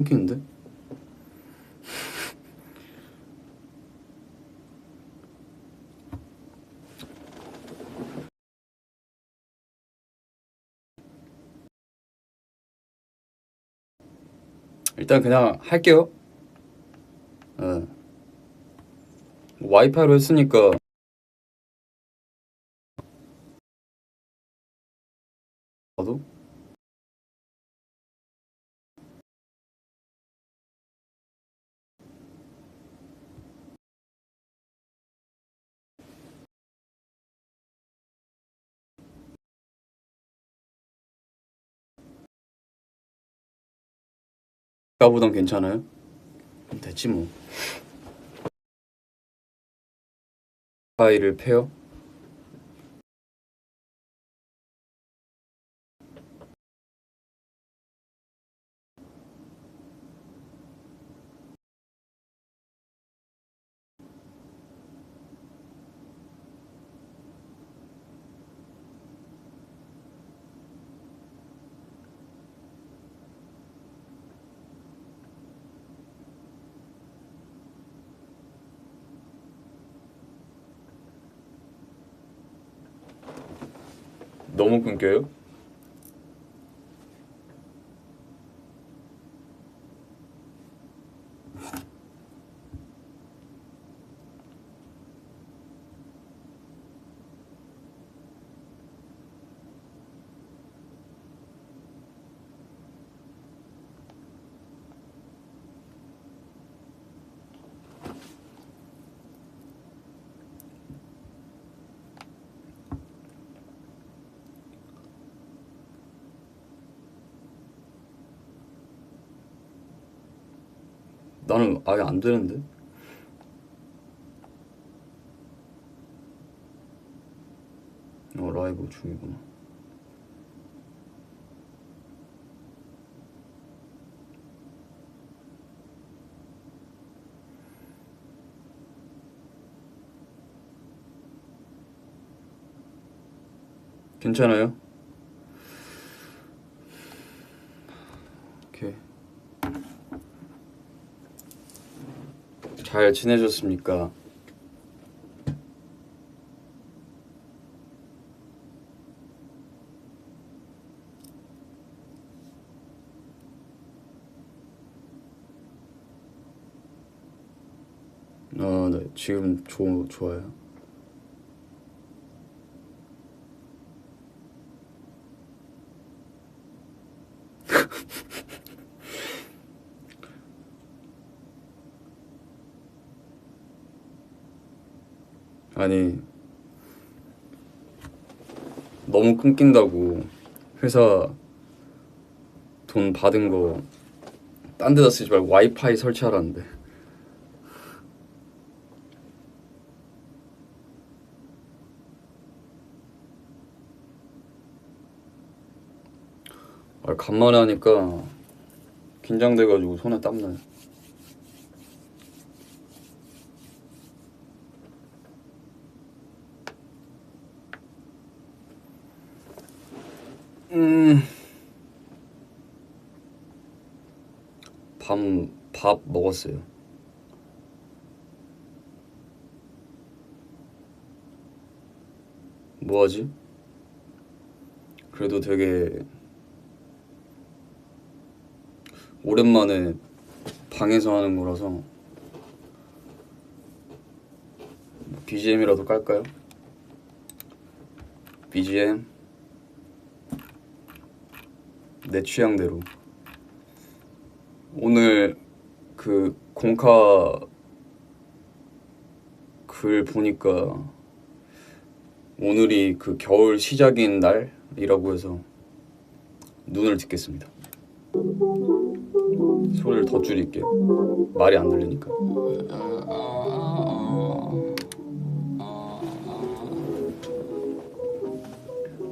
끊기는데? 일단 그냥 할게요. 네. 와이파이로 했으니까 나도 아까보단 괜찮아요? 그럼 됐지 뭐. 파일을 패요? 너무 끊겨요? 나는 아예 안 되는데? 라이브 중이구나. 괜찮아요? 오케이. 잘 지내셨습니까? 네. 지금 좋아요. 아니, 너무 끊긴다고 회사 돈 받은 거 딴 데다 쓰지 말고 와이파이 설치하라는데. 간만에 하니까 긴장돼가지고 손에 땀나요. 밥 먹었어요. 뭐 하지? 그래도 되게 오랜만에 방에서 하는 거라서 BGM이라도 깔까요? BGM 내 취향대로. 오늘 그 공카 글 보니까 오늘이 그 겨울 시작인 날이라고 해서 눈을 딛겠습니다. 소리를 더 줄일게요. 말이 안 들리니까.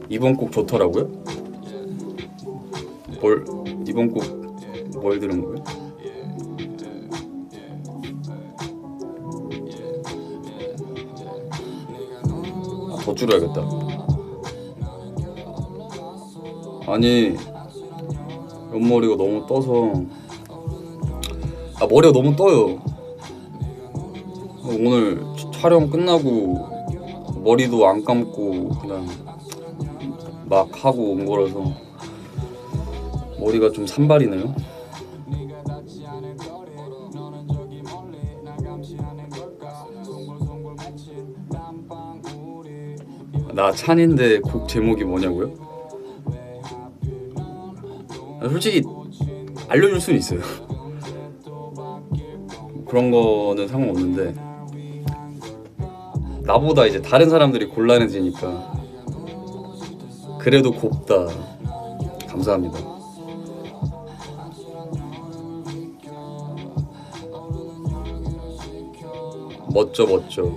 이번 곡 좋더라고요. 이번 곡 뭘 들은 거예요? 더 줄여야겠다. 아니, 옆머리가 너무 떠서 아, 머리가 너무 떠요. 오늘 촬영 끝나고 머리도 안 감고 그냥 막 하고 온 거라서 머리가 좀 산발이네요. 나 찬인데 곡 제목이 뭐냐고요? 솔직히 알려줄 수는 있어요. 그런 거는 상관없는데 나보다 이제 다른 사람들이 곤란해지니까 그래도 곱다. 감사합니다. 멋져 멋져.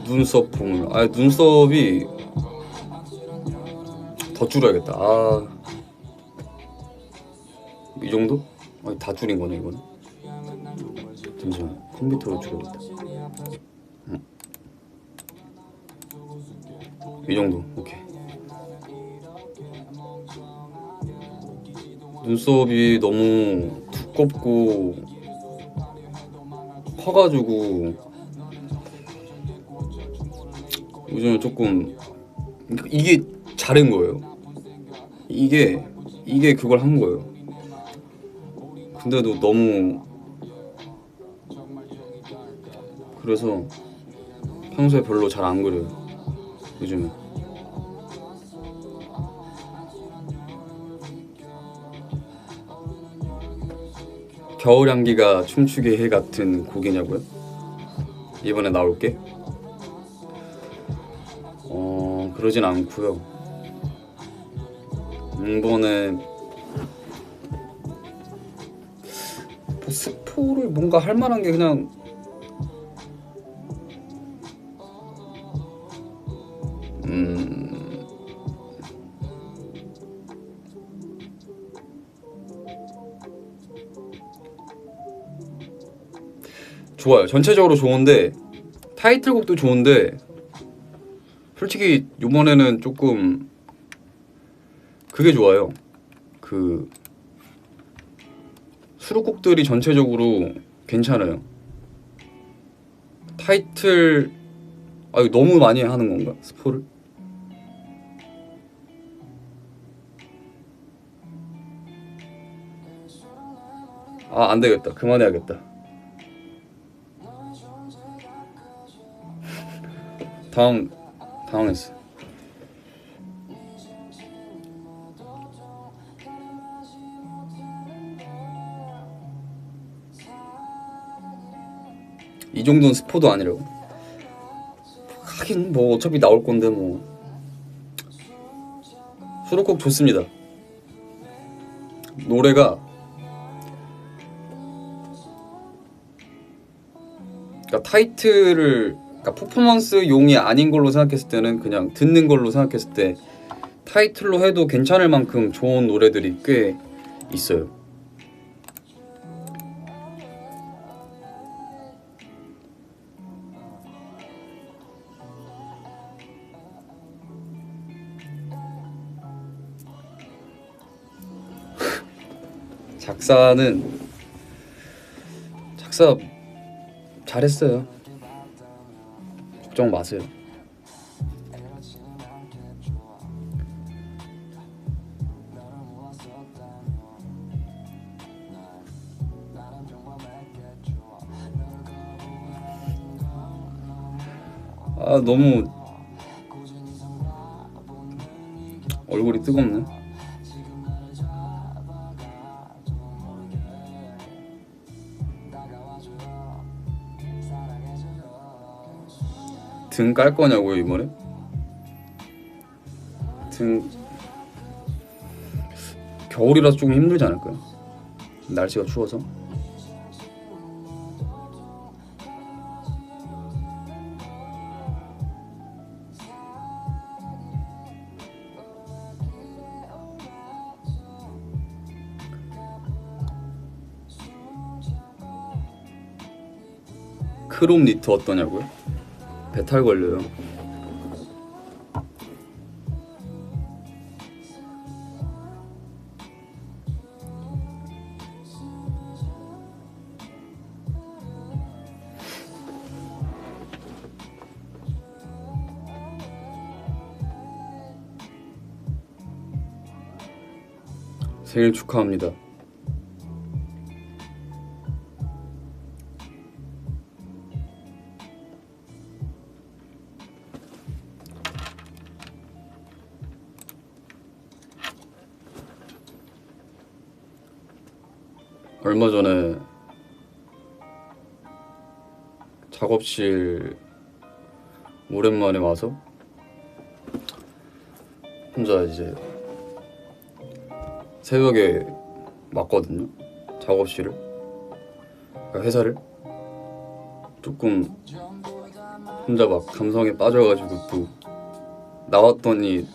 눈썹 보물. 아, 눈썹이 더 줄여야겠다. 아, 이 정도? 아니, 다 줄인 거네 이거는. 잠시만, 컴퓨터로 줄여야겠다. 이 정도. 오케이. 눈썹이 너무 두껍고 커가지고 요즘은 조금 이게 자른 거예요. 이게 그걸 한 거예요. 근데도 너무 그래서 평소에 별로 잘 안 그려요. 요즘에. 겨울향기가 춤추게 해 같은 곡이냐고요? 이번에 나올게? 그러진 않고요. 이번에 뭐 스포를 뭔가 할 만한 게 그냥 좋아요. 전체적으로 좋은데 타이틀곡도 좋은데 솔직히 이번에는 조금 그게 좋아요. 그 수록곡들이 전체적으로 괜찮아요. 타이틀 이거 너무 많이 하는 건가? 스포를? 아, 안 되겠다. 그만해야겠다. 당황했어. 이 정도는 스포도 아니라고. 하긴 뭐 어차피 나올 건데 뭐. 수록곡 좋습니다. 노래가 그러니까 타이틀을 그러니까 퍼포먼스용이 아닌 걸로 생각했을 때는 그냥 듣는 걸로 생각했을 때 타이틀로 해도 괜찮을 만큼 좋은 노래들이 꽤 있어요. 작사 잘했어요. 걱정 마세요. 아, 너무 얼굴이 뜨겁네. 등 깔 거냐고요 이번에? 등 겨울이라서 조금 힘들지 않을까요? 날씨가 추워서. 크롭 니트 어떠냐고요? 배탈 걸려요. 생일 축하합니다. 얼마 전에 작업실 오랜만에 와서 혼자 이제 새벽에 왔거든요. 작업실을, 그러니까 회사를. 조금 혼자 막 감성에 빠져가지고 또 나왔더니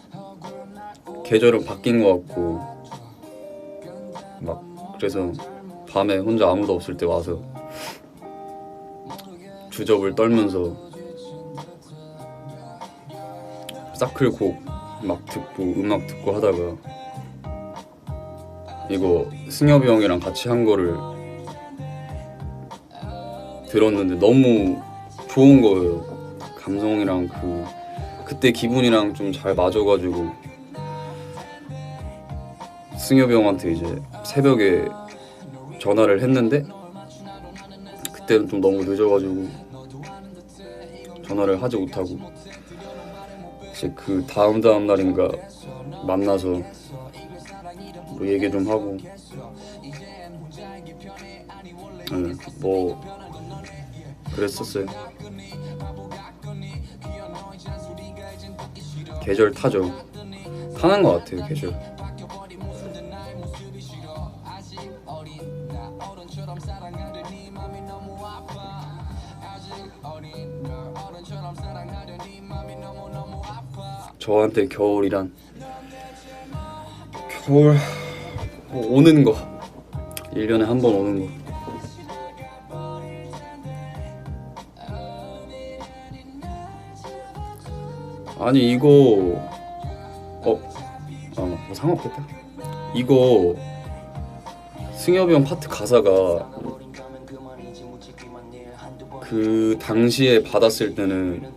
계절은 바뀐 것 같고 막, 그래서 밤에 혼자 아무도 없을 때 와서 주접을 떨면서 사클곡 막 듣고 음악 듣고 하다가 이거 승엽이 형이랑 같이 한 거를 들었는데 너무 좋은 거예요. 감성이랑 그때 기분이랑 좀 잘 맞아가지고 승엽이 형한테 이제 새벽에 전화를 했는데 그때는 좀 너무 늦어가지고 전화를 하지 못하고 이제 그 다음 날인가 만나서 뭐 얘기 좀 하고 뭐 그랬었어요. 계절 타죠. 타는 것 같아요, 계절. 저한테 겨울이란 겨울 뭐 오는 거 1년에 한 번 오는 거. 아니 이거 뭐 상관없겠다. 이거 승엽이 형 파트 가사가 그 당시에 받았을 때는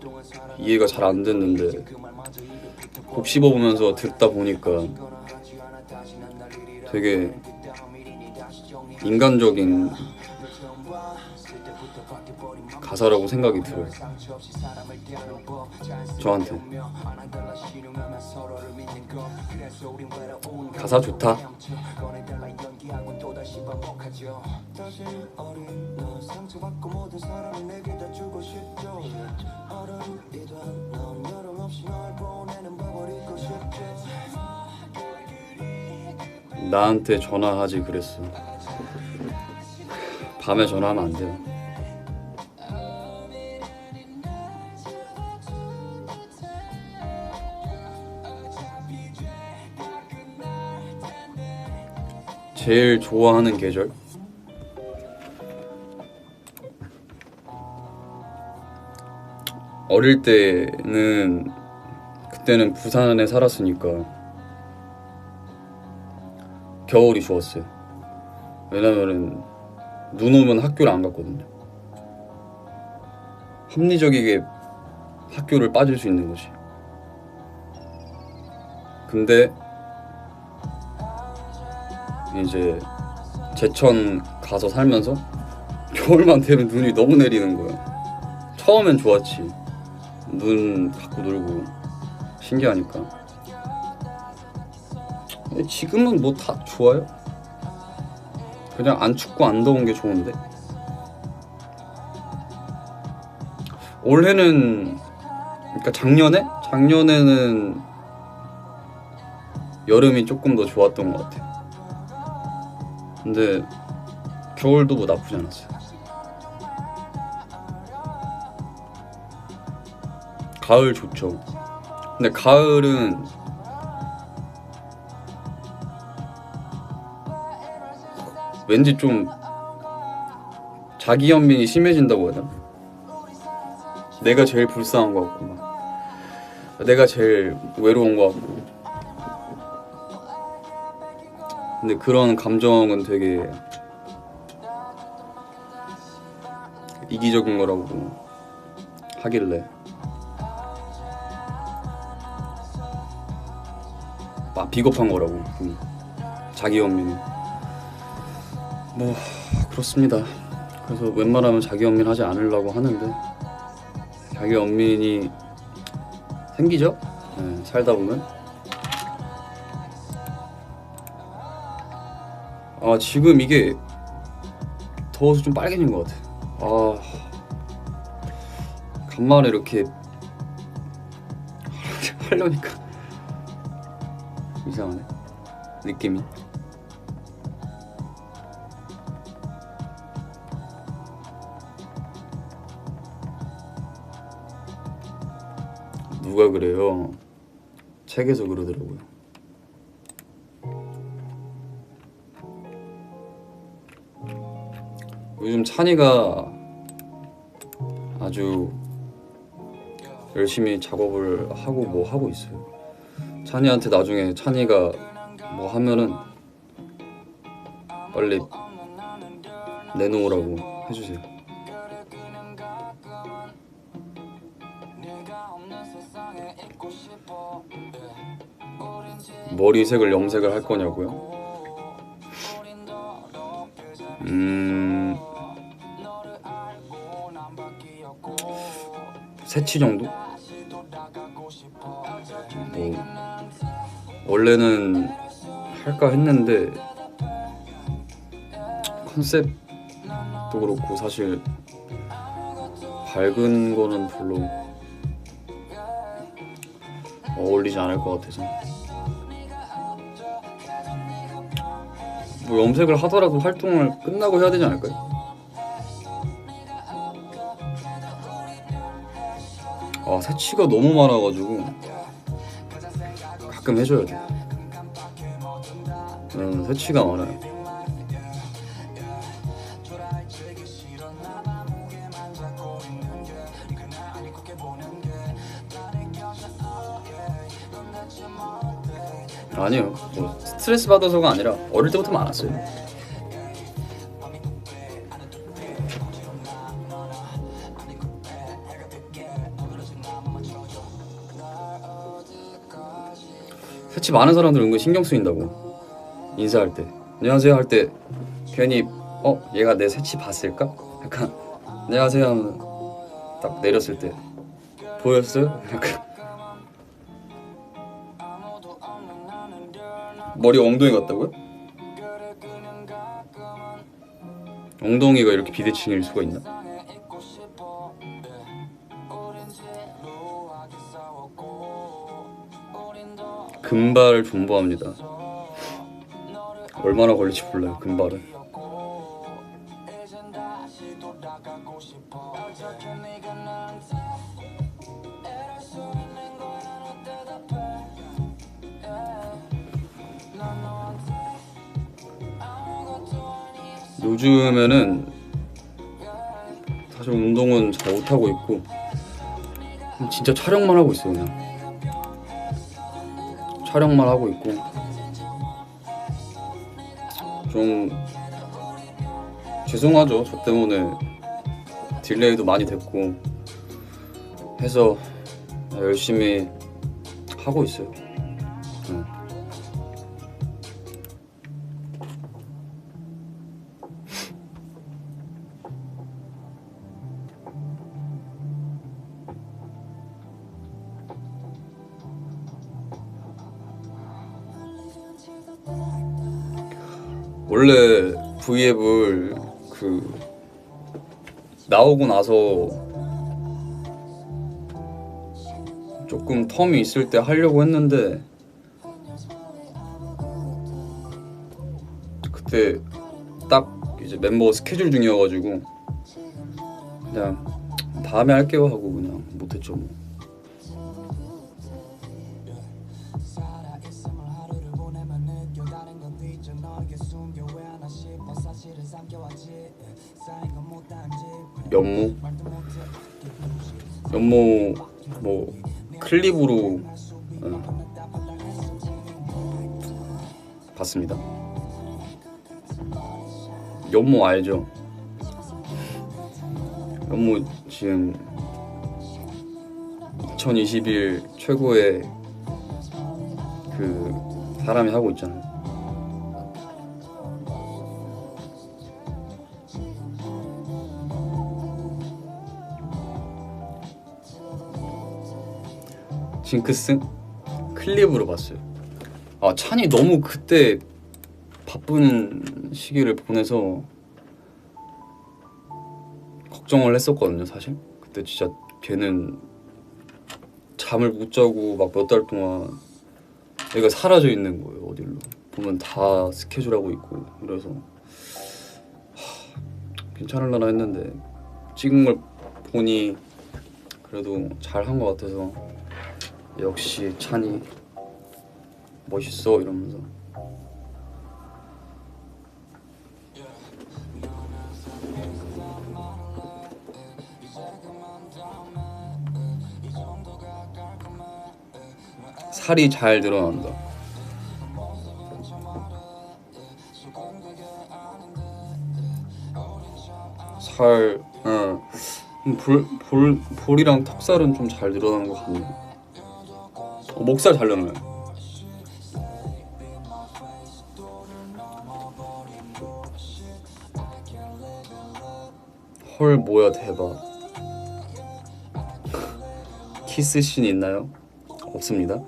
이해가 잘 안 됐는데 곡 씹어보면서 듣다 보니까 되게 인간적인 가사라고 생각이 들어요. 저한테 가사 좋다. 나한테 전화하지 그랬어. 밤에 전화하면 안 돼요. 제일 좋아하는 계절? 어릴 때는 그때는 부산에 살았으니까 겨울이 좋았어요. 왜냐면은 눈 오면 학교를 안 갔거든요. 합리적이게 학교를 빠질 수 있는 거지. 근데 이제 제천 가서 살면서 겨울만 되면 눈이 너무 내리는 거야. 처음엔 좋았지. 눈 갖고 놀고 신기하니까. 근데 지금은 뭐 다 좋아요. 그냥 안 춥고 안 더운 게 좋은데. 올해는, 그러니까 작년에는 여름이 조금 더 좋았던 것 같아요. 근데 겨울도 뭐 나쁘지 않았어요. 가을 좋죠. 근데 가을은 왠지 좀 자기 연민이 심해진다고 해야 되나? 내가 제일 불쌍한 것 같고 막 내가 제일 외로운 것 같고. 근데 그런 감정은 되게 이기적인 거라고 하길래 비겁한 거라고. 자기 연민이. 뭐 그렇습니다. 그래서 웬만하면 자기 연민 하지 않으려고 하는데 자기 연민이 생기죠? 네, 살다 보면. 아 지금 이게 더워서 좀 빨개진 것 같아. 아 간만에 이렇게 하려니까 이상하네 느낌이. 누가 그래요? 책에서 그러더라고요. 요즘 찬이가 아주 열심히 작업을 하고 뭐 하고 있어요. 찬이한테 나중에 찬이가 뭐 하면은 빨리 내놓으라고 해주세요. 머리색을 염색을 할 거냐고요? 새치 정도? 뭐 원래는 할까 했는데 컨셉도 그렇고 사실 밝은 거는 별로 어울리지 않을 것 같아서 뭐 염색을 하더라도 활동을 끝나고 해야 되지 않을까요? 아 새치가 너무 많아가지고 가끔 해줘야 돼. 새치가 많아요. 아니요 뭐 스트레스 받아서가 아니라 어릴 때부터 많았어요. 새치 많은 사람들은 은근 신경 쓰인다고. 인사할 때 안녕하세요 할 때 괜히 얘가 내 새치 봤을까? 약간 안녕하세요 하면 딱 내렸을 때 보였어요? 약간 머리 엉덩이 같다고요? 엉덩이가 이렇게 비대칭일 수가 있나? 금발 존버합니다. 얼마나 걸릴지 몰라요 금발은. 요즘에는 사실 운동은 잘 못하고 있고 진짜 촬영만 하고 있어요. 그냥 촬영만 하고 있고 좀 죄송하죠. 저 때문에 딜레이도 많이 됐고 해서 열심히 하고 있어요. 원래 V앱을 나오고 나서 조금 텀이 있을 때 하려고 했는데 그때 딱 이제 멤버 스케줄 중이어가지고 그냥 다음에 할게요 하고 그냥 못했죠 뭐. 연모 뭐 클립으로 봤습니다. 연모 알죠? 연모 지금 2021 최고의 그 사람이 하고 있잖아요. 징크스? 클립으로 봤어요. 아, 찬이 너무 그때 바쁜 시기를 보내서 걱정을 했었거든요. 사실 그때 진짜 걔는 잠을 못 자고 막 몇 달 동안 애가 사라져 있는 거예요. 어딜로 보면 다 스케줄하고 있고. 그래서 괜찮을라나 했는데 찍은 걸 보니 그래도 잘한 것 같아서 역시 찬이 멋있어 이러면서. 살이 잘 늘어난다. 살, 볼이랑 턱살은 좀 잘 늘어나는 것 같네. 목살 잘 늘어나요. 헐, 뭐야, 대박. 키스씬 있나요? 없습니다.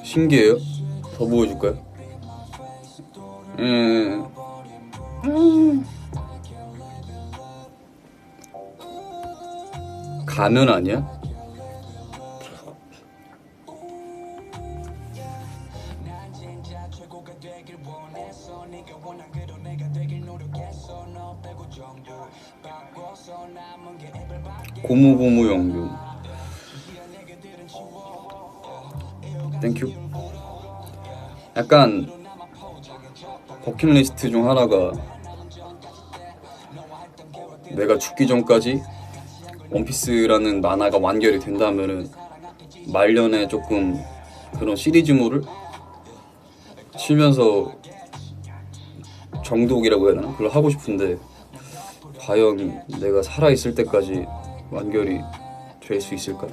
신기해요? 더 보여줄까요? 가면 아니야? 고무고무 영균. 땡큐. 약간 버킷리스트 중 하나가 내가 죽기 전까지 원피스라는 만화가 완결이 된다면은 말년에 조금 그런 시리즈물을 치면서 정독이라고 해야 되나? 그걸 하고 싶은데 과연 내가 살아있을 때까지 완결이 될 수 있을까?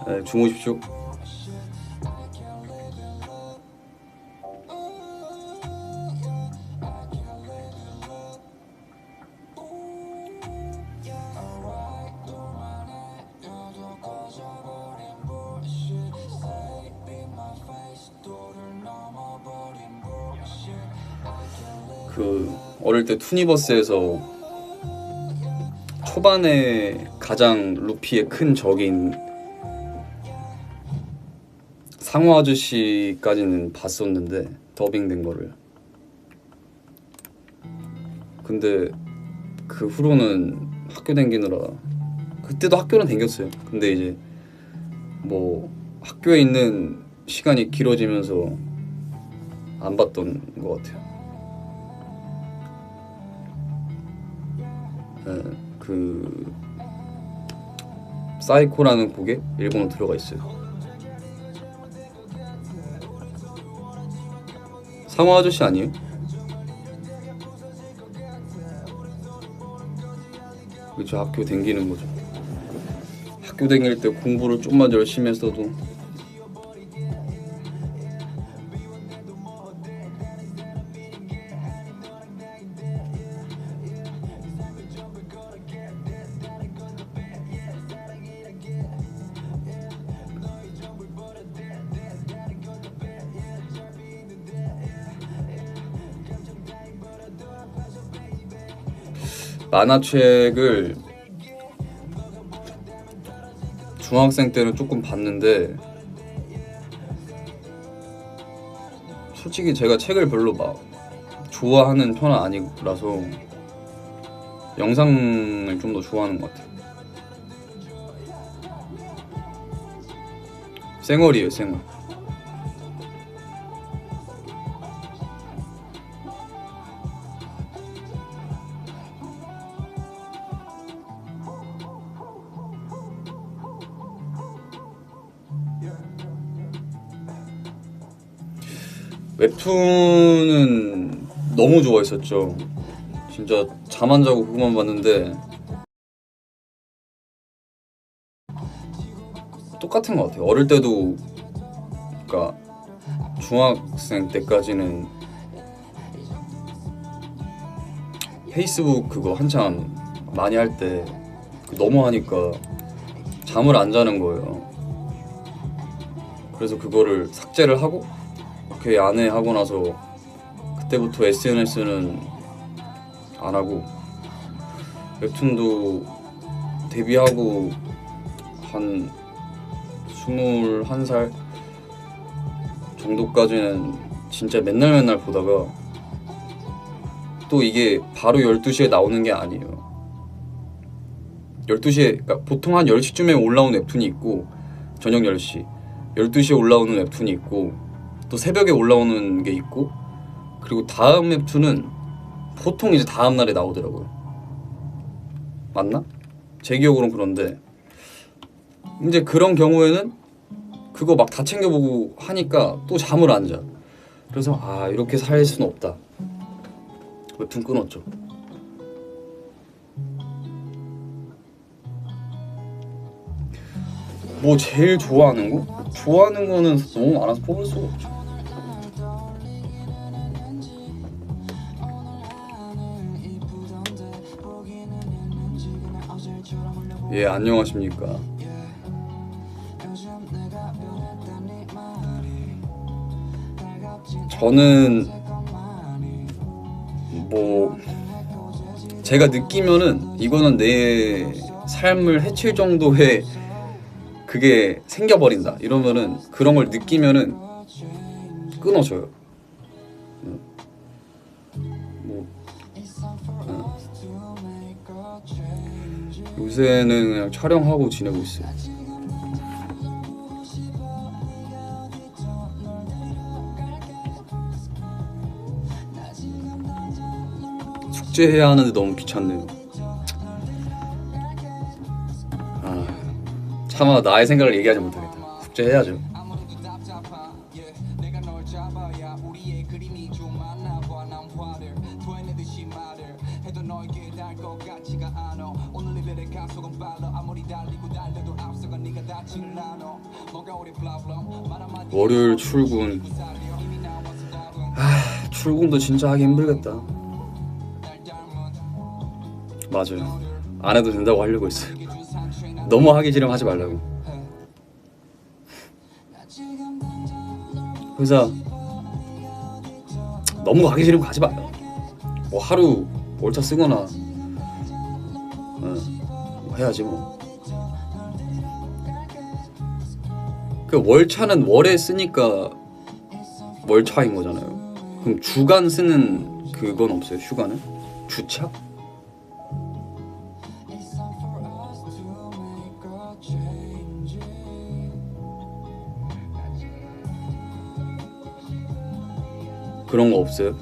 네, 주무십시오. 그 어릴 때 투니버스에서 초반에 가장 루피의 큰 적인 상어 아저씨까지는 봤었는데 더빙된 거를. 근데 그 후로는 학교 다니느라, 그때도 학교는 다녔어요. 근데 이제 뭐 학교에 있는 시간이 길어지면서 안 봤던 것 같아요. 네, 그 사이코라는 곡에 일본어 들어가 있어요. 상어 아저씨 아니에요? 그쵸, 학교 댕기는 거죠. 학교 다닐 때 공부를 좀만 열심히 했어도 만화책을 중학생 때는 조금 봤는데 솔직히 제가 책을 별로 막 좋아하는 편은 아니라서 영상을 좀 더 좋아하는 것 같아요. 쌩얼이에요, 쌩얼. 웹툰은 너무 좋아했었죠. 진짜 잠 안 자고 그거만 봤는데 똑같은 것 같아요. 어릴 때도, 그러니까 중학생 때까지는 페이스북 그거 한참 많이 할 때 너무 하니까 잠을 안 자는 거예요. 그래서 그거를 삭제를 하고 그렇게 안해하고 나서 그때부터 SNS는 안 하고, 웹툰도 데뷔하고 한 21살 정도까지는 진짜 맨날 보다가, 또 이게 바로 12시에 나오는 게 아니에요. 12시에, 그러니까 보통 한 10시쯤에 올라오는 웹툰이 있고, 저녁 10시 12시에 올라오는 웹툰이 있고, 또 새벽에 올라오는 게 있고, 그리고 다음 웹툰은 보통 이제 다음 날에 나오더라고요. 맞나? 제 기억으로는 그런데, 이제 그런 경우에는 그거 막 다 챙겨보고 하니까 또 잠을 안 자. 그래서 이렇게 살 수는 없다. 웹툰 끊었죠. 뭐 제일 좋아하는 거? 좋아하는 거는 너무 많아서 뽑을 수가 없죠. 예, 안녕하십니까. 저는 뭐 제가 느끼면은 이거는 내 삶을 해칠 정도의 그게 생겨버린다 이러면은, 그런 걸 느끼면은 끊어줘요. 요새는 그냥 촬영하고 지내고 있어요. 숙제해야 하는데 너무 귀찮네요. 차마 나의 생각을 얘기하지 못하겠다. 숙제해야죠. 월요일 출근. 출근도 진짜 하기 힘들겠다. 맞아요. 안 해도 된다고 하려고 했어요. 너무 하기 싫으면 하지 말라고. 회사 너무 가기 싫으면 가지 마요. 뭐 하루 월차 쓰거나 뭐 해야지 뭐. 그 월차는 월에 쓰니까 월차인 거잖아요. 그럼 주간 쓰는 그건 없어요? 휴가는? 주차? 그런 거 없어요?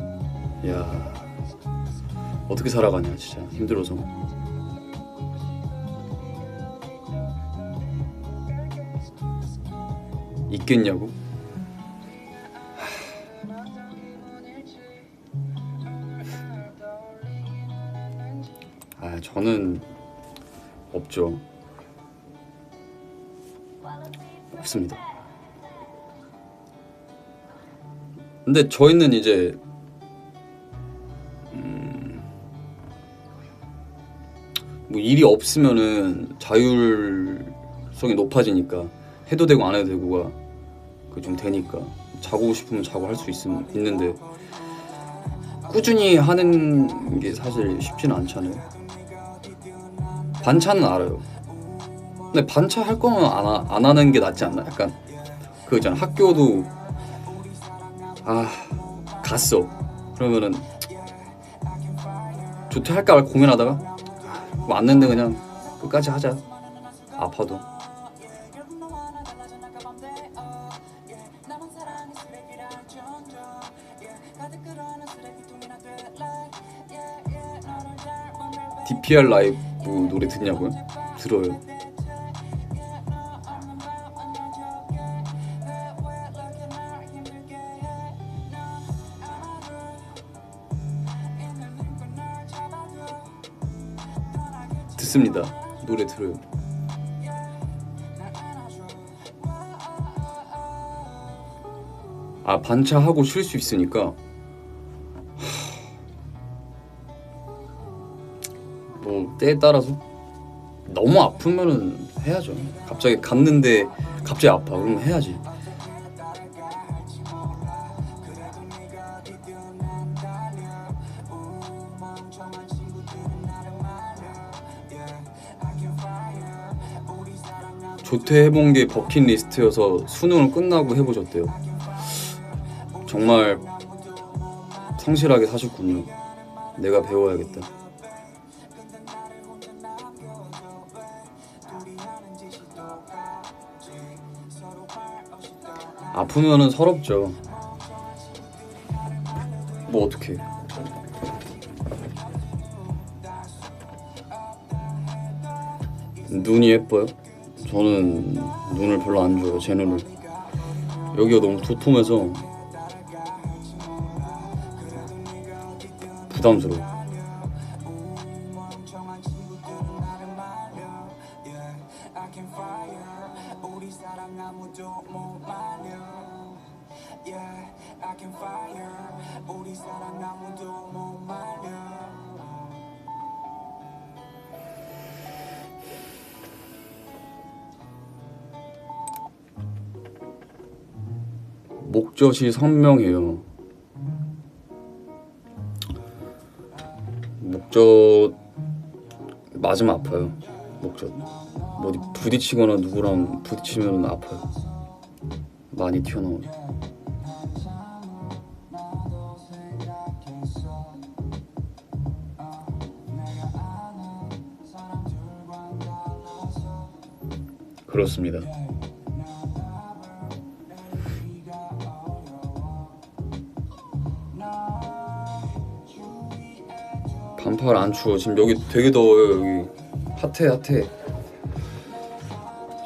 야, 어떻게 살아가냐 진짜 힘들어서. 있겠냐고? 저는 없죠. 없습니다. 근데 저희는 이제 뭐 일이 없으면은 자율성이 높아지니까 해도 되고 안 해도 되고가 그 좀 되니까 자고 싶으면 자고 할 수 있는데, 꾸준히 하는 게 사실 쉽지는 않잖아요. 반차는 알아요. 근데 반차 할 거면 안 하는 게 낫지 않나? 약간 그거 있잖아. 학교도 갔어. 그러면은 조퇴할까 말까 고민하다가 왔는데 그냥 끝까지 하자. 아파도. DPR 라이브 노래 듣냐고요? 들어요. 듣습니다. 노래 들어요. 반차하고 쉴 수 있으니까. 뭐 때에 따라서 너무 아프면은 해야죠. 갑자기 갔는데 갑자기 아파 그러면 해야지. 조퇴해본 게 버킷리스트여서 수능을 끝나고 해보셨대요. 정말 성실하게 사셨군요. 내가 배워야겠다. 아프면은 서럽죠. 뭐 어떡해. 눈이 예뻐요? 저는 눈을 별로 안 좋아해요. 제 눈을. 여기가 너무 도톰해서 부담스러워. 목젖이 선명해요. 목젖 맞으면 아파요. 목젖 뭐 어디 부딪히거나 누구랑 부딪히면 아파요. 많이 튀어나와요. 그렇습니다. 반팔 안 추워. 지금 여기 되게 더워요. 여기 핫해.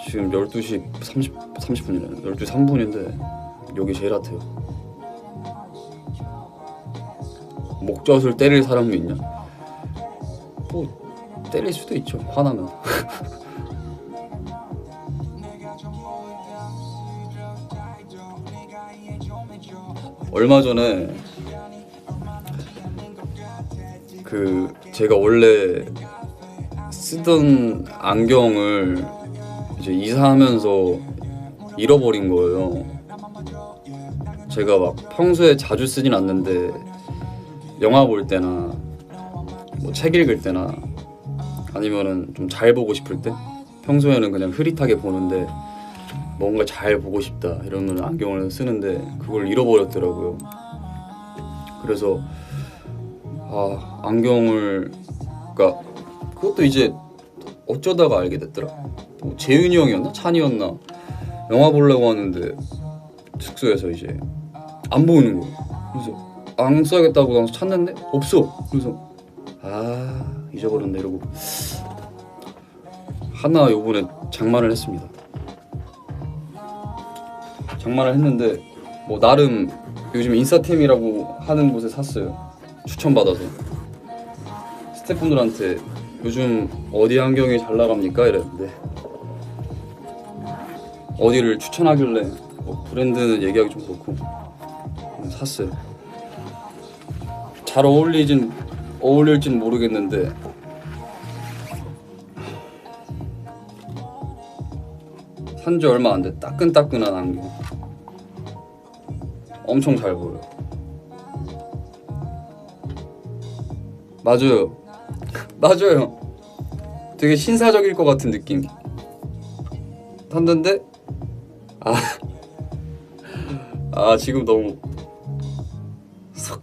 지금 12시 30분이네. 12시 3분인데 여기 제일 핫해요. 목젖을 때릴 사람도 있냐? 뭐 때릴 수도 있죠. 화나면. 얼마 전에 제가 원래 쓰던 안경을 이제 이사하면서 잃어버린 거예요. 제가 막 평소에 자주 쓰진 않는데 영화 볼 때나 뭐 책 읽을 때나 아니면은 좀 잘 보고 싶을 때, 평소에는 그냥 흐릿하게 보는데 뭔가 잘 보고 싶다 이러면 안경을 쓰는데 그걸 잃어버렸더라고요. 그래서 안경을, 그러니까 그것도 이제 어쩌다가 알게 됐더라. 뭐 재윤이 형이었나 찬이었나 영화 보려고 하는데 숙소에서 이제 안 보이는 거야. 그래서 안 써야겠다고 나서 찾는데 없어. 그래서 잊어버렸네 이러고 하나 요번에 장만을 했습니다. 장만을 했는데 뭐 나름 요즘 인싸템이라고 하는 곳에 샀어요. 추천받아서 스태프분들한테 요즘 어디 안경이 잘 나갑니까? 이랬는데 어디를 추천하길래 뭐 브랜드는 얘기하기 좀 그렇고 샀어요. 잘 어울릴진 모르겠는데 산지 얼마 안 돼. 따끈따끈한 안경. 엄청 잘 보여요. 맞아요. 맞아요. 되게 신사적일 것 같은 느낌. 샀는데 지금 너무 삭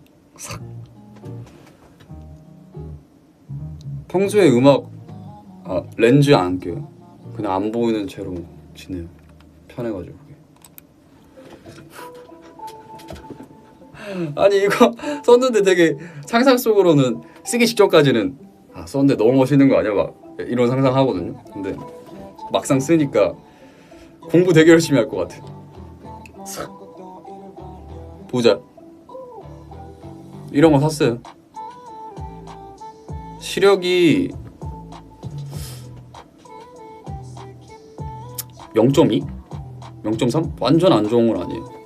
평소에 음악 렌즈 안 껴요. 그냥 안 보이는 채로 지내요. 편해가지고 그게. 아니 이거 썼는데 되게 상상 속으로는 쓰기 직전까지는 썼는데 너무 멋있는 거 아니야? 막 이런 상상하거든요. 근데 막상 쓰니까 공부 되게 열심히 할 것 같아. 보자. 이런 거 샀어요. 시력이 0.2? 0.3? 완전 안 좋은 건 아니에요.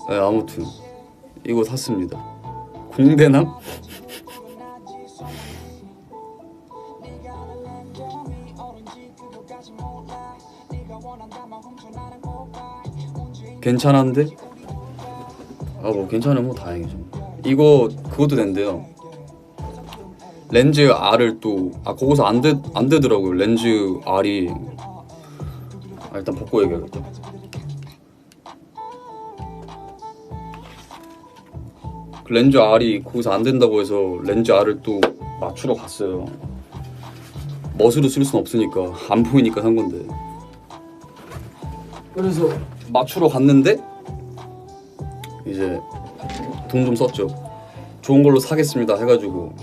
네, 아무튼 이거 샀습니다. 공대남? 괜찮은데? 아 뭐 괜찮으면 뭐 다행이죠. 이거 그것도 된대요. 렌즈 R을 또 거기서 안 되더라고요. 렌즈 R이 일단 벗고 얘기하겠다. 그 렌즈 R이 거기서 안 된다고 해서 렌즈 R을 또 맞추러 갔어요. 멋으로 쓸 순 없으니까 안 보이니까 산 건데. 그래서 맞추러 갔는데 이제 돈 좀 썼죠. 좋은 걸로 사겠습니다 해가지고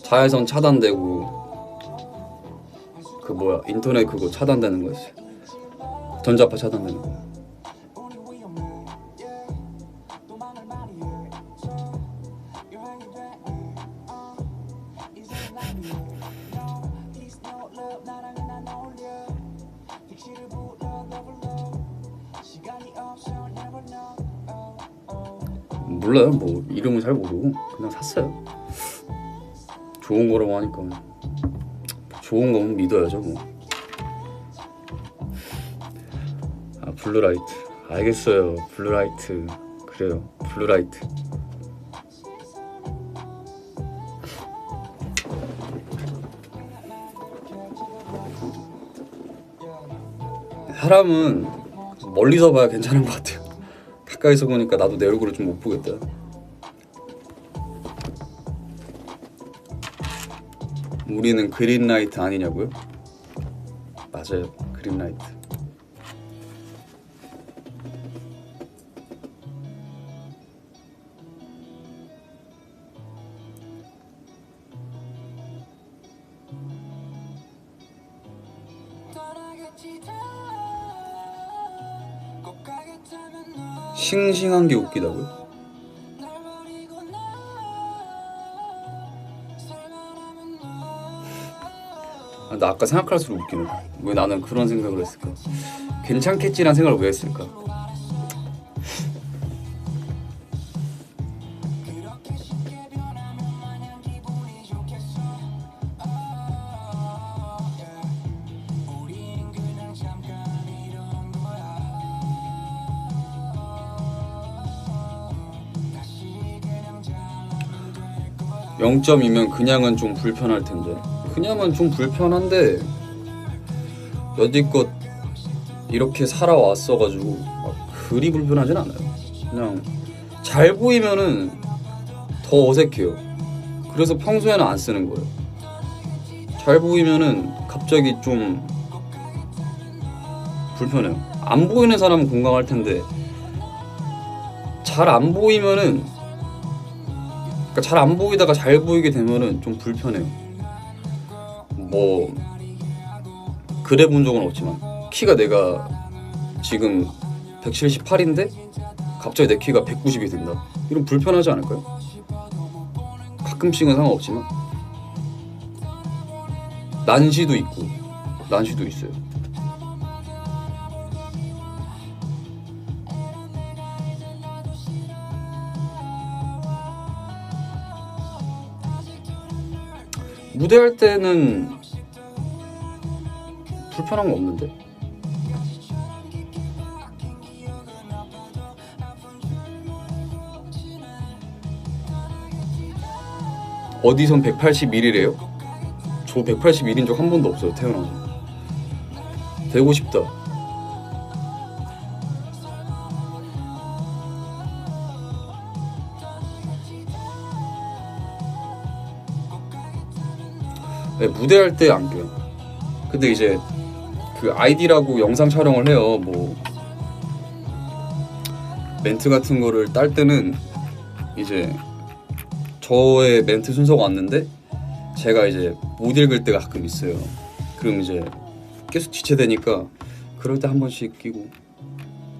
자외선 차단되고 그 뭐야 인터넷 그거 차단되는 거였어요. 전자파 차단되는 거. 몰라요. 뭐 이름은 잘 모르고 그냥 샀어요. 좋은 거라고 하니까 좋은 거면 믿어야죠 뭐. 블루라이트 알겠어요. 블루라이트 그래요. 블루라이트. 사람은 멀리서 봐야 괜찮은 것 같아요. 가까이서 보니까 나도 내 얼굴을 좀 못 보겠다. 우리는 그린라이트 아니냐고요? 맞아요. 그린라이트. 싱싱한 게 웃기다고요? 나 아까 생각할수록 웃기네. 왜 나는 그런 생각을 했을까? 괜찮겠지란 생각을 왜 했을까? (0.2면) 그냥은 좀 불편할 텐데. 그냥은 좀 불편한데 여지껏 이렇게 살아왔어가지고 그리 불편하진 않아요. 그냥 잘 보이면은 더 어색해요. 그래서 평소에는 안 쓰는 거예요. 잘 보이면은 갑자기 좀 불편해요. 안 보이는 사람은 공감할 텐데 잘 안 보이면은, 그러니까 잘 안 보이다가 잘 보이게 되면은 좀 불편해요. 뭐 그래 본 적은 없지만 키가 내가 지금 178인데 갑자기 내 키가 190이 된다. 이런 불편하지 않을까요? 가끔씩은 상관없지만 난시도 있고 난시도 있어요. 무대할 때는 불편한 거 없는데? 어디선 181이래요? 저 181인 적 한 번도 없어요. 태어나서. 되고 싶다. 네, 무대할 때 안 껴요. 근데 이제 그 아이디라고 영상 촬영을 해요. 뭐 멘트 같은 거를 딸 때는 이제 저의 멘트 순서가 왔는데 제가 이제 못 읽을 때가 가끔 있어요. 그럼 이제 계속 지체되니까 그럴 때 한 번씩 끼고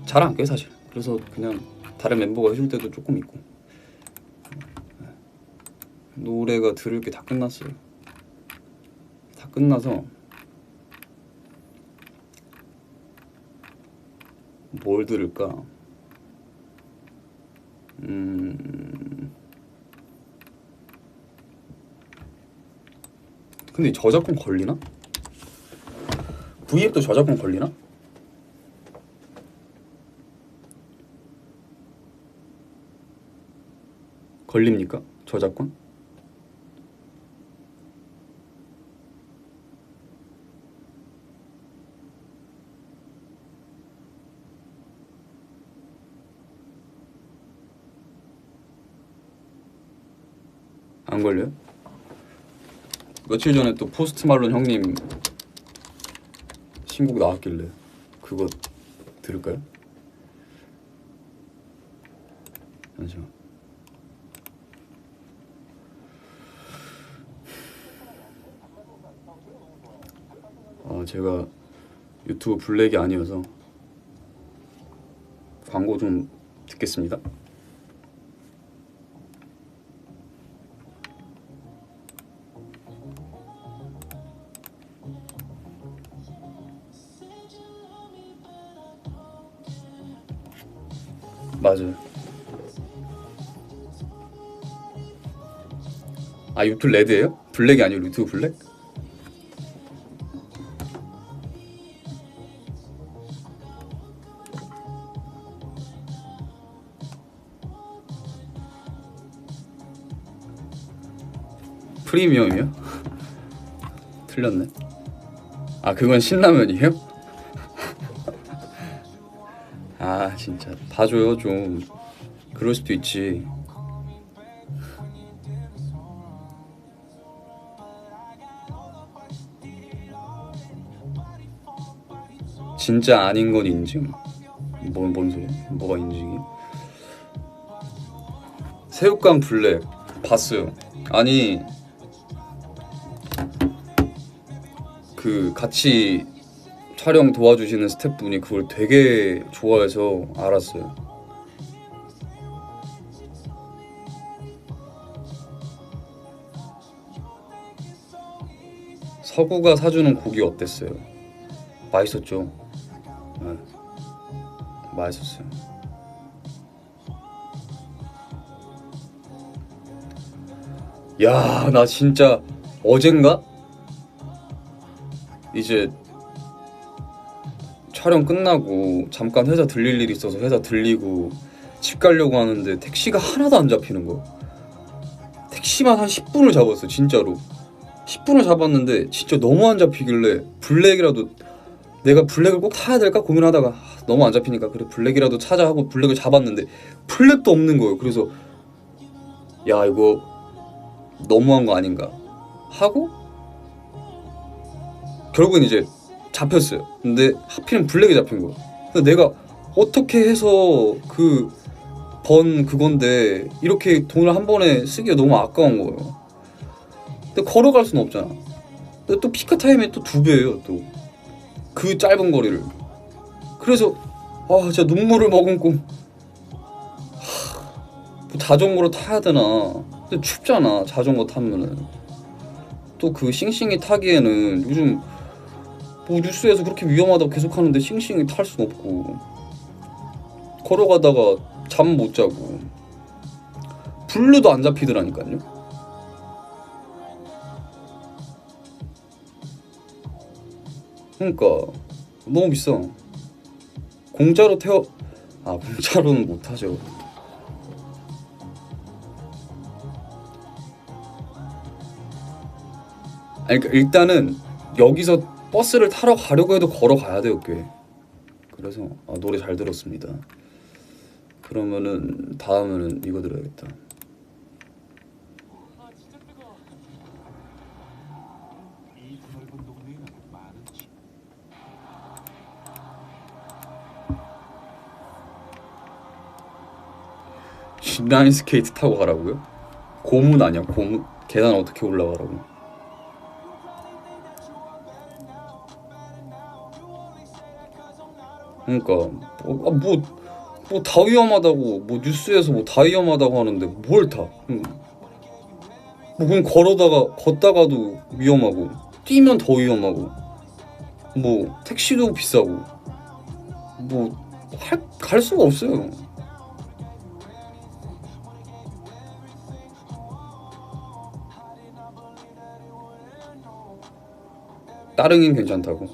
잘 안 껴요 사실. 그래서 그냥 다른 멤버가 해줄 때도 조금 있고. 노래가 들을 게 다 끝났어요. 다 끝나서 뭘 들을까? 근데 저작권 걸리나? V앱도 저작권 걸리나? 걸립니까? 저작권? 안 걸려요? 며칠 전에 또 포스트 말론 형님 신곡 나왔길래 그거 들을까요? 잠시만. 제가 유튜브 블랙이 아니어서 광고 좀 듣겠습니다. 맞아요. 아, 유튜브 레드예요? 블랙이 아니고 유튜브 블랙? 프리미엄이요? 틀렸네. 아, 그건 신라면이에요? 아, 진짜 봐줘요 좀. 그럴 수도 있지. 진짜 아닌 건 인증. 뭔 소리야? 뭐가 인증이? 새우깡 블랙 봤어요. 아니, 그 같이 촬영 도와주시는 스태프분이 그걸 되게 좋아해서 알았어요. 서구가 사주는 고기 어땠어요? 맛있었죠. 네, 맛있었어요. 야, 나 진짜 어젠가? 이제 촬영 끝나고 잠깐 회사 들릴 일이 있어서 회사 들리고 집 가려고 하는데 택시가 하나도 안 잡히는 거야. 택시만 한 10분을 잡았어, 진짜로. 10분을 잡았는데 진짜 너무 안 잡히길래 블랙이라도, 내가 블랙을 꼭 타야 될까 고민하다가 너무 안 잡히니까 그래 블랙이라도 찾아 하고 블랙을 잡았는데 블랙도 없는 거예요. 그래서 야, 이거 너무한 거 아닌가 하고 결국엔 이제 잡혔어요. 근데 하필은 블랙이 잡힌 거야. 근데 내가 어떻게 해서 그 번 그건데 이렇게 돈을 한 번에 쓰기가 너무 아까운 거예요. 근데 걸어갈 수는 없잖아. 근데 또 피크 타임이 또 2배예요 또 그 짧은 거리를. 그래서 아, 진짜 눈물을 머금고 뭐 자전거로 타야 되나. 근데 춥잖아 자전거 타면은. 또 그 싱싱이 타기에는 요즘 뭐 뉴스에서 그렇게 위험하다고 계속 하는데 싱싱이 탈 순 없고 걸어가다가 잠 못 자고 블루도 안 잡히더라니까요. 그러니까 너무 비싸. 공짜로 태워. 아, 공짜로는 못 하죠. 아니, 그러니까 일단은 여기서 버스를 타러 가려고 해도 걸어가야 돼요 꽤. 그래서 노래 잘 들었습니다. 그러면은 다음에는 이거 들어야겠다. 인라인 스케이트 타고 가라고요? 고문 아니야 고문? 계단 어떻게 올라가라고? 그러니까 뭐 다 위험하다고, 뭐 뉴스에서 뭐 다 위험하다고 하는데 뭘 타? 뭐 그럼 걷다가도 위험하고 뛰면 더 위험하고 뭐 택시도 비싸고 뭐 갈 수가 없어요. 따릉이는 괜찮다고?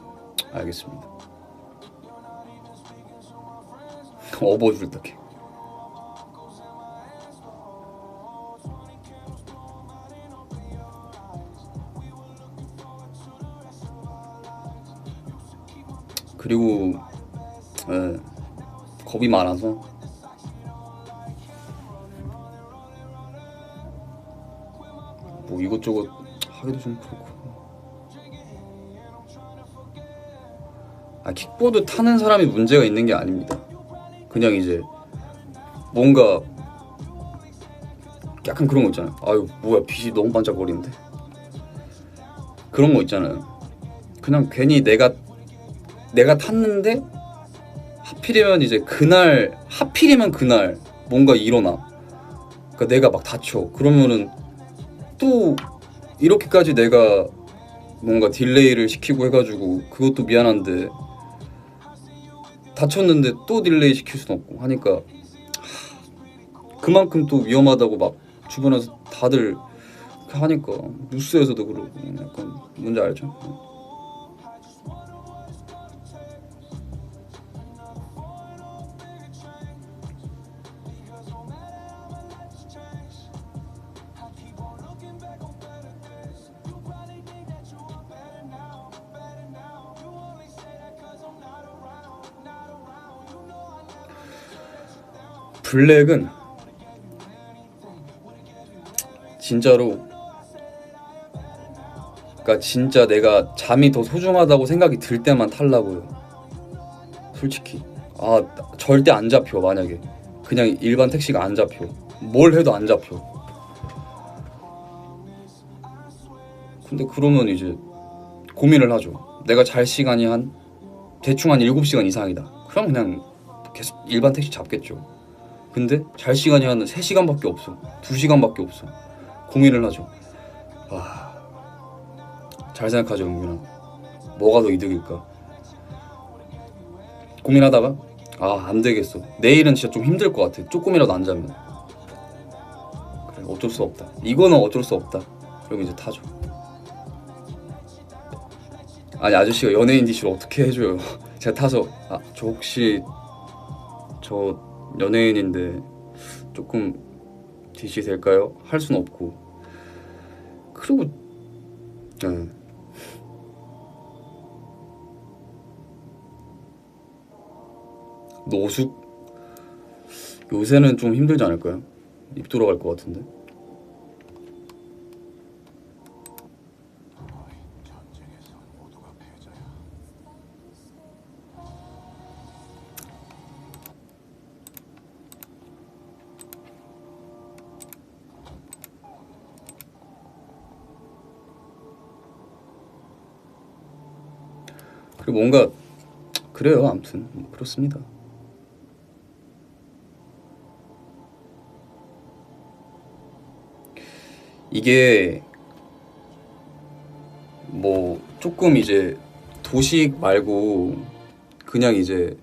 알겠습니다. 업어줄 덕에. 그리고 겁이 많아서 뭐 이것저것 하기도 좀 그렇고. 킥보드 타는 사람이 문제가 있는 게 아닙니다. 그냥 이제 뭔가 약간 그런 거 있잖아요. 아유 뭐야 빛이 너무 반짝거리는데, 그런 거 있잖아요. 그냥 괜히 내가 탔는데 하필이면 그날 뭔가 일어나. 그러니까 내가 막 다쳐. 그러면은 또 이렇게까지 내가 뭔가 딜레이를 시키고 해가지고 그것도 미안한데 다쳤는데 또 딜레이 시킬 순 없고 하니까 그만큼 또 위험하다고 막 주변에서 다들 하니까 뉴스에서도 그러고 약간 뭔지 알죠? 블랙은 진짜로, 그러니까 진짜 내가 잠이 더 소중하다고 생각이 들 때만 타려고요. 솔직히 절대 안 잡혀. 만약에 그냥 일반 택시가 안 잡혀, 뭘 해도 안 잡혀. 근데 그러면 이제 고민을 하죠. 내가 잘 시간이 대충 한 7시간 이상이다. 그럼 그냥 계속 일반 택시 잡겠죠. 근데 잘 시간이 한 3시간밖에 없어, 2시간밖에 없어. 고민을 하죠. 잘 생각하죠, 은균아. 뭐가 더 이득일까? 고민하다가 안 되겠어. 내일은 진짜 좀 힘들 것 같아. 조금이라도 안 자면. 그래, 어쩔 수 없다. 이거는 어쩔 수 없다. 그럼 이제 타죠. 아니 아저씨가 연예인 DC를 어떻게 해줘요? 제가 타서 저 혹시 저 연예인인데 조금 DC 될까요? 할 순 없고. 그리고 노숙 요새는 좀 힘들지 않을까요? 입 돌아갈 것 같은데. 그리고 뭔가 그래요. 아무튼 그렇습니다. 이게 뭐 조금 이제 도시 말고 그냥 이제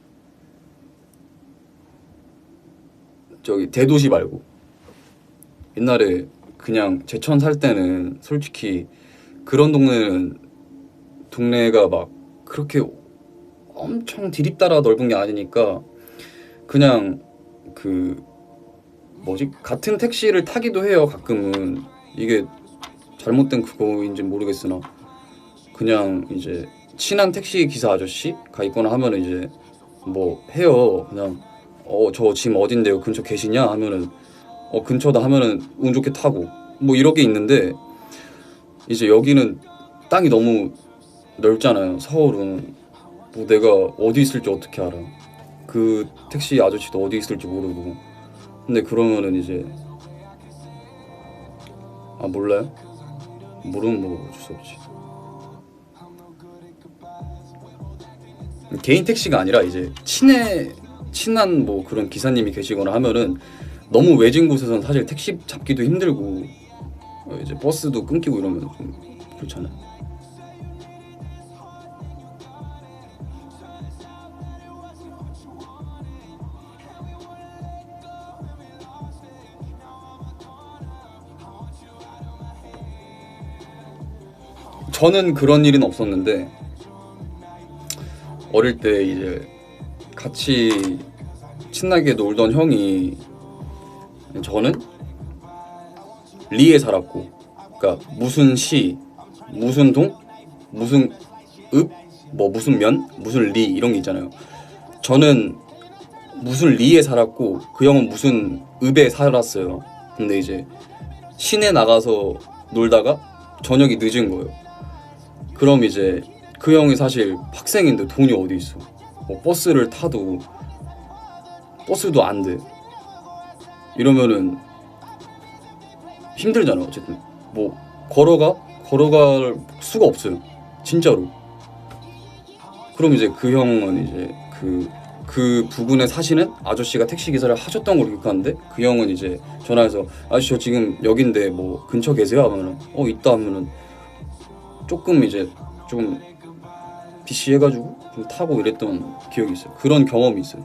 저기 대도시 말고 옛날에 그냥 제천 살 때는 솔직히 그런 동네가 막 그렇게 엄청 디립다라 넓은 게 아니니까 그냥 그 뭐지? 같은 택시를 타기도 해요. 가끔은. 이게 잘못된 그거인지 모르겠으나 그냥 이제 친한 택시 기사 아저씨가 있거나 하면은 이제 뭐 해요. 그냥 저 지금 어딘데요? 근처 계시냐? 하면은 근처다 하면은 운 좋게 타고 뭐 이렇게 있는데, 이제 여기는 땅이 너무 넓잖아요. 서울은 뭐 내가 어디 있을지 어떻게 알아? 그 택시 아저씨도 어디 있을지 모르고. 근데 그러면은 이제 몰라요? 모르면 뭐 어쩔 수 없지. 개인 택시가 아니라 이제 친한 뭐 그런 기사님이 계시거나 하면은 너무 외진 곳에서는 사실 택시 잡기도 힘들고 이제 버스도 끊기고 이러면 좀 그렇잖아요. 저는 그런 일은 없었는데 어릴 때 이제 같이 친하게 놀던 형이 저는 리에 살았고 그러니까 무슨 시 무슨 동 무슨 읍 뭐 무슨 면 무슨 리 이런 게 있잖아요. 저는 무슨 리에 살았고 그 형은 무슨 읍에 살았어요. 근데 이제 시내 나가서 놀다가 저녁이 늦은 거예요. 그럼 이제 그 형이 사실 학생인데 돈이 어디 있어. 뭐 버스를 타도 버스도 안 돼. 이러면은 힘들잖아. 어쨌든 뭐 걸어갈 수가 없어요. 진짜로. 그럼 이제 그 형은 이제 그 부근에 사시는 아저씨가 택시 기사를 하셨던 걸로 기억하는데 그 형은 이제 전화해서 아저씨 저 지금 여긴데 뭐 근처 계세요? 하면은 있다 하면은 조금 이제 좀 비씨해가지고 좀 타고 이랬던 기억이 있어요. 그런 경험이 있어요.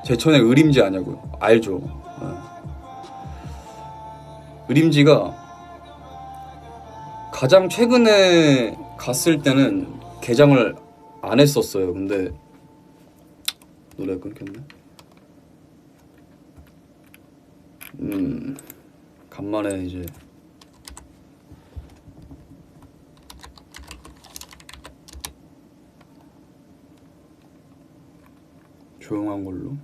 제천에 의림지 아냐고요? 알죠. 의림지가 가장 최근에 갔을 때는 개장을 안 했었어요. 근데 노래가 끊겼네. 간만에 이제 조용한 걸로.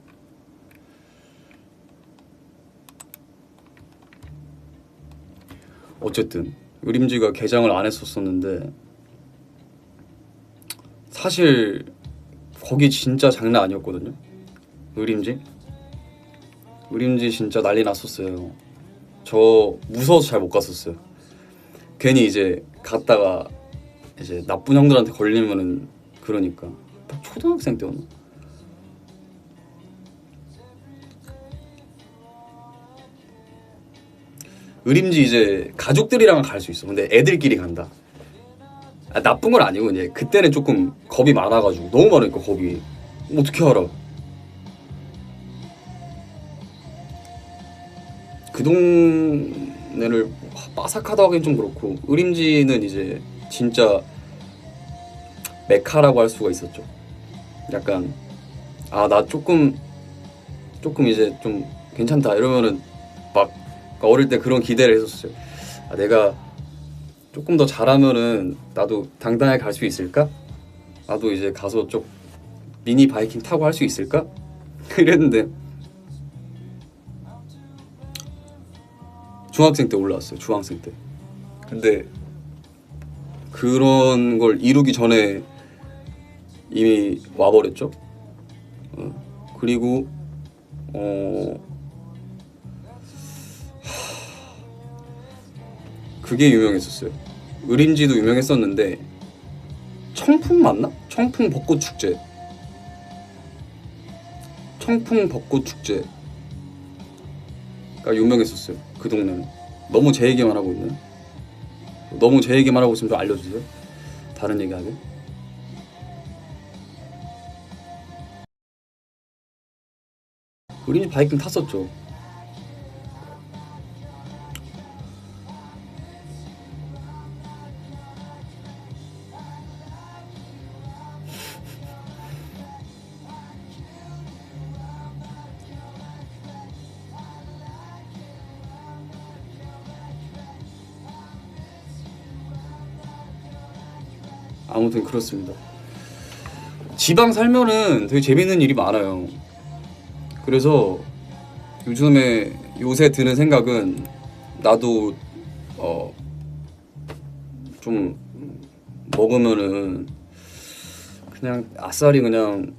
어쨌든 의림지가 개장을 안 했었었는데 사실 거기 진짜 장난 아니었거든요. 의림지 진짜 난리 났었어요. 저 무서워서 잘 못 갔었어요. 괜히 이제 갔다가 이제 나쁜 형들한테 걸리면은 그러니까 딱 초등학생 때였나? 의림지 이제 가족들이랑 갈 수 있어. 근데 애들끼리 간다. 나쁜 건 아니고 이제 그때는 조금 겁이 많아가지고 너무 많으니까 겁이 어떻게 알아? 그 동네를 빠삭하다 하긴 좀 그렇고 의림지는 이제 진짜 메카라고 할 수가 있었죠. 약간 나 조금 이제 좀 괜찮다 이러면은 막 어릴 때 그런 기대를 했었어요. 내가 조금 더 잘하면은 나도 당당하게 갈 수 있을까? 나도 이제 가서 좀 미니 바이킹 타고 할 수 있을까? 이랬는데 중학생 때 올라왔어요. 중학생 때. 근데 그런 걸 이루기 전에 이미 와버렸죠. 그리고 그게 유명했었어요. 의림지도 유명했었는데 청풍 맞나? 청풍 벚꽃 축제. 청풍 벚꽃 축제가 유명했었어요. 그 동네는. 너무 제 얘기만 하고 있네. 너무 제 얘기만 하고 있으면 좀 알려주세요. 다른 얘기하게. 의림지 바이킹 탔었죠. 아무튼 그렇습니다. 지방 살면은 되게 재밌는 일이 많아요. 그래서 요새 드는 생각은 나도 좀 먹으면은 그냥 아싸리 그냥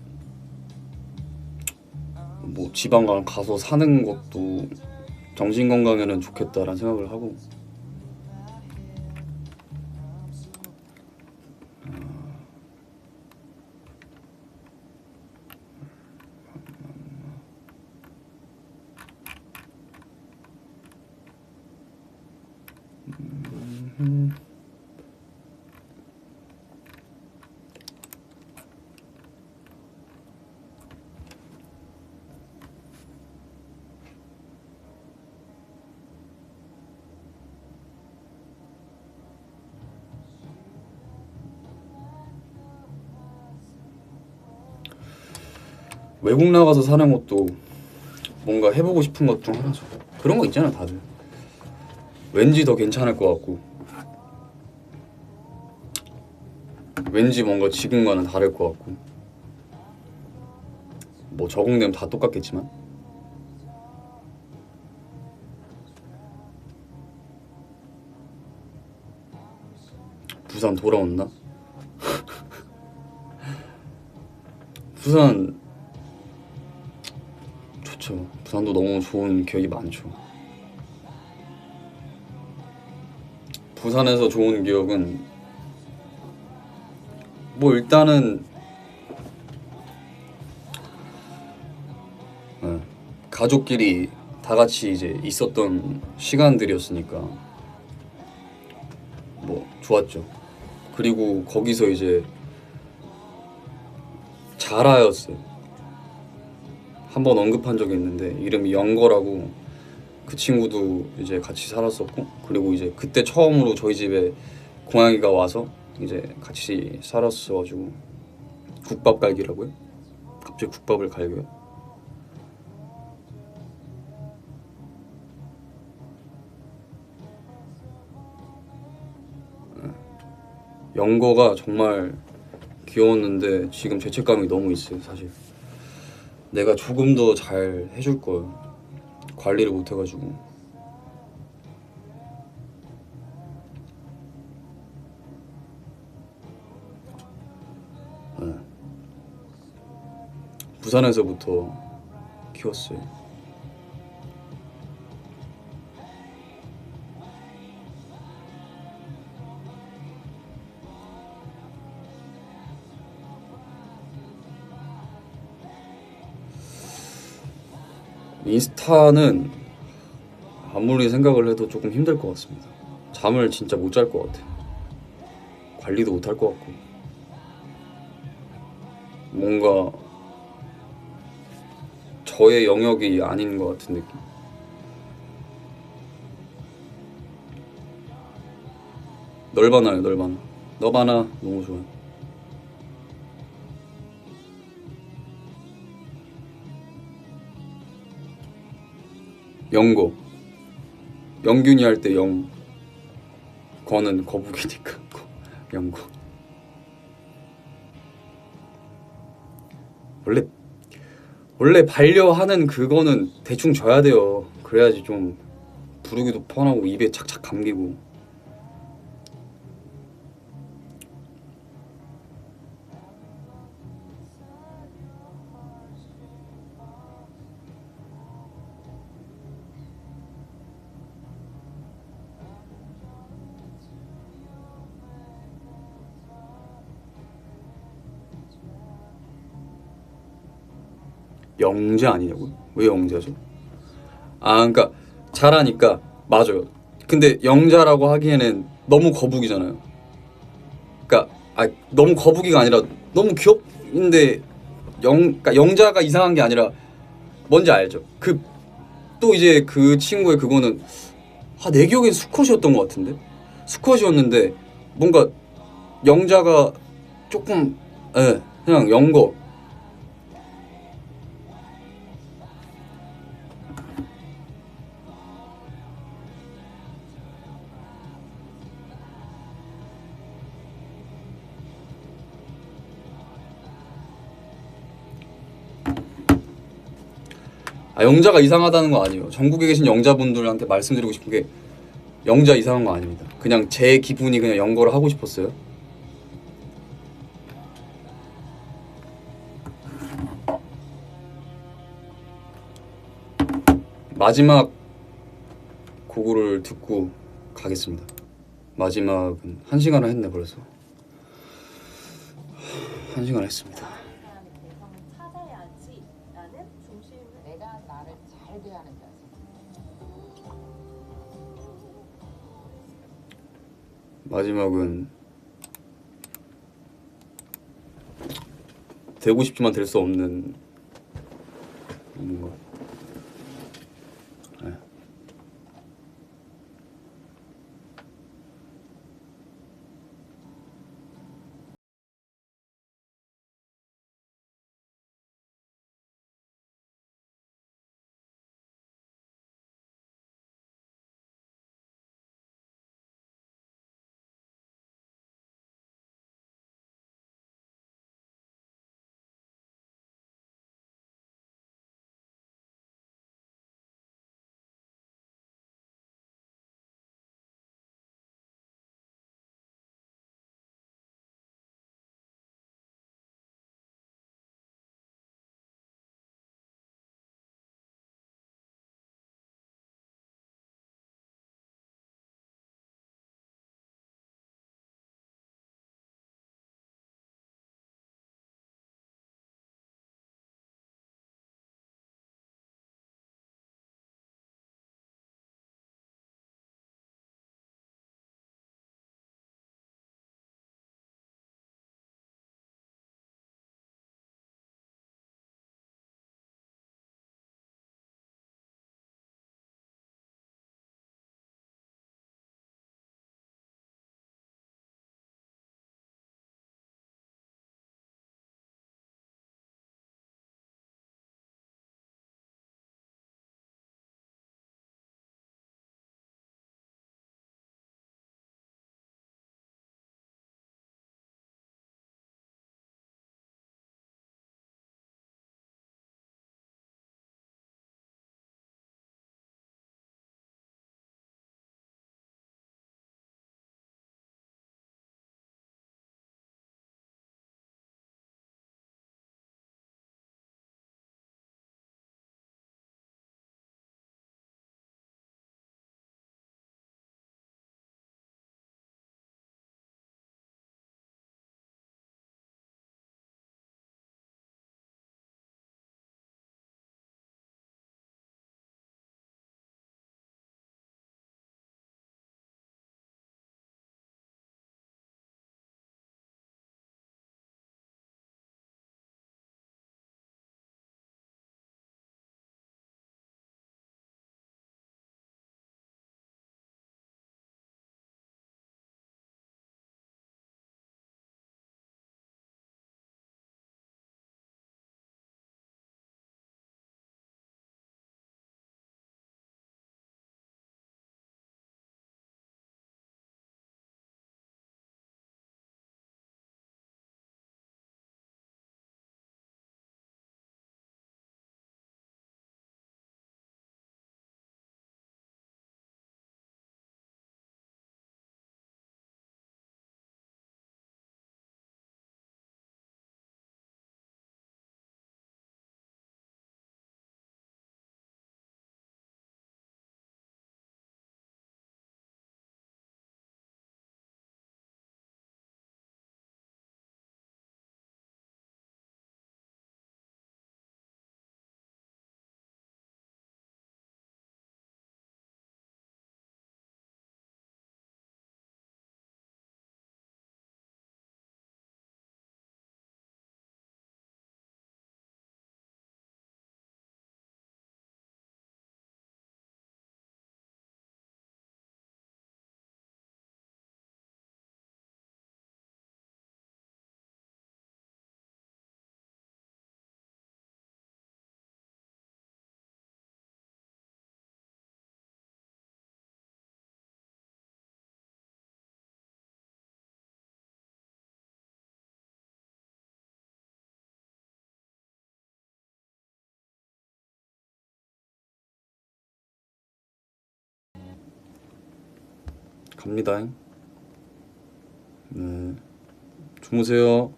뭐 지방 가서 사는 것도 정신 건강에는 좋겠다라는 생각을 하고 외국 나가서 사는 것도 뭔가 해보고 싶은 것 중 하나죠. 그런 거 있잖아 다들. 왠지 더 괜찮을 것 같고, 왠지 뭔가 지금과는 다를 것 같고, 뭐 적응되면 다 똑같겠지만. 부산 돌아왔나? 부산 좋죠. 부산도 너무 좋은 기억이 많죠. 부산에서 좋은 기억은 뭐 일단은 예, 가족끼리 다 같이 이제 있었던 시간들이었으니까 뭐 좋았죠. 그리고 거기서 이제 자라였어요. 한번 언급한 적이 있는데 이름이 영거라고, 그 친구도 이제 같이 살았었고, 그리고 이제 그때 처음으로 저희 집에 고양이가 와서 이제 같이 살았어가지고. 국밥 갈기라고요? 갑자기 국밥을 갈겨요? 영거가 정말 귀여웠는데 지금 죄책감이 너무 있어요 사실. 내가 조금 더 잘 해줄 걸 관리를 못 해가지고. 네. 부산에서부터 키웠어요. 인스타는 아무리 생각을 해도 조금 힘들 것 같습니다. 잠을 진짜 못 잘 것 같아. 관리도 못 할 것 같고. 뭔가 저의 영역이 아닌 것 같은 느낌. 널바나요, 널바나. 너바나 너무 좋아요. 영거. 영균이 할 때 영, 거는 거북이니까 영거. 원래 반려하는 그거는 대충 줘야 돼요. 그래야지 좀 부르기도 편하고 입에 착착 감기고. 영자 아니냐고요? 왜 영자죠? 아, 그러니까 잘하니까. 맞아요. 근데 영자라고 하기에는 너무 거북이잖아요. 그러니까 너무 거북이가 아니라 너무 귀엽는데, 그러니까 영자가 이상한 게 아니라 뭔지 알죠? 그 또 이제 그 친구의 그거는, 내 기억엔 수컷이었던 것 같은데, 수컷이었는데 뭔가 영자가 조금, 그냥 영거. 영자가 이상하다는 거 아니에요. 전국에 계신 영자분들한테 말씀드리고 싶은 게, 영자 이상한 거 아닙니다. 그냥 제 기분이 그냥 영거를 하고 싶었어요. 마지막 곡을 듣고 가겠습니다. 마지막은 1시간을 했네 벌써. 1시간 했습니다. 개성을 찾아야지라는 중심을 내가 나를 잘 대하는 자세. 마지막은 되고 싶지만 될 수 없는 뭔가 갑니다. 네, 주무세요.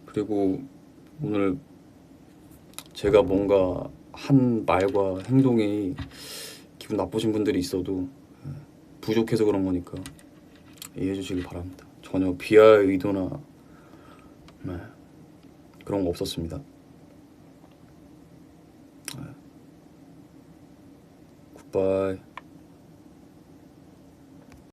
그리고 오늘 제가 뭔가 한 말과 행동이 기분 나쁘신 분들이 있어도 부족해서 그런 거니까 이해해 주시길 바랍니다. 전혀 비하의 의도나 그런 거 없었습니다. 굿바이.